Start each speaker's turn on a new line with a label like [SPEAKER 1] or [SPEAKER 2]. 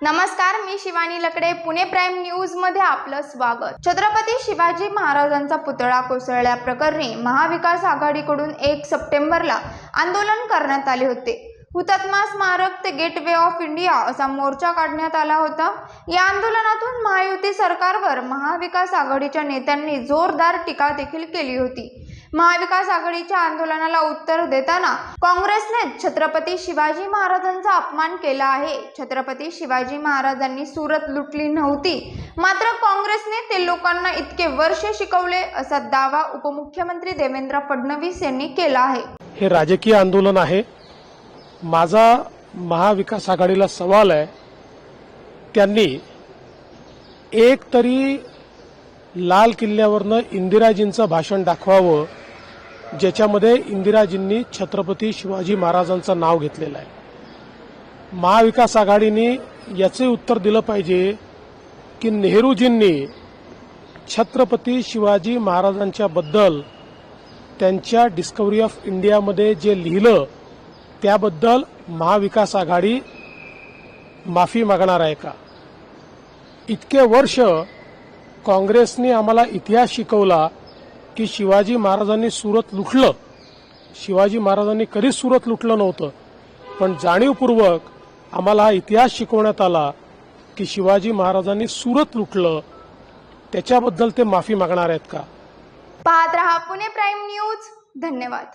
[SPEAKER 1] नमस्कार, मी शिवानी लकडे. Pune prime news मध्ये आपलं स्वागत. छत्रपती शिवाजी महाराजांचा पुतळा कोसळल्याप्रकरणी महाविकास आघाडीकडून 1 सप्टेंबरला आंदोलन करण्यात आले होते. हुतात्मा स्मारक ते गेट वे ऑफ इंडिया असा मोर्चा काढण्यात आला होता. या आंदोलनातून महायुती सरकारवर महाविकास आघाडीच्या नेत्यांनी जोरदार टीका देखील केली होती. महाविकास आघाडीच्या आंदोलनाला उत्तर देताना काँग्रेसने छत्रपती शिवाजी महाराजांचा अपमान केला आहे. छत्रपती शिवाजी महाराजांनी सुरत लुटली नव्हती, मात्र काँग्रेसने ते लोकांना इतके वर्ष शिकवले असा दावा उपमुख्यमंत्री देवेंद्र फडणवीस यांनी केला आहे.
[SPEAKER 2] हे राजकीय आंदोलन आहे. माझा महाविकास आघाडीला सवाल आहे, त्यांनी एक तरी लाल किल्ल्यावरनं इंदिराजींचं भाषण दाखवावं, ज्याच्यामध्ये इंदिराजींनी छत्रपती शिवाजी महाराजांचं नाव घेतलेलं आहे. महाविकास आघाडीने याचे उत्तर दिलं पाहिजे की नेहरूजींनी छत्रपती शिवाजी महाराजांच्या बद्दल त्यांच्या डिस्कव्हरी ऑफ इंडियामध्ये जे लिहिलं त्याबद्दल महाविकास आघाडी माफी मागणार आहे का? इतके वर्ष काँग्रेसने आम्हाला इतिहास शिकवला की शिवाजी महाराजांनी सुरत लुटलं. शिवाजी महाराजांनी कधीच सुरत लुटलं नव्हतं, पण जाणीवपूर्वक आम्हाला हा इतिहास शिकवण्यात आला की शिवाजी महाराजांनी सुरत लुटलं. त्याच्याबद्दल ते माफी मागणार आहेत का?
[SPEAKER 1] पाहत रहा पुणे प्राईम न्यूज. धन्यवाद.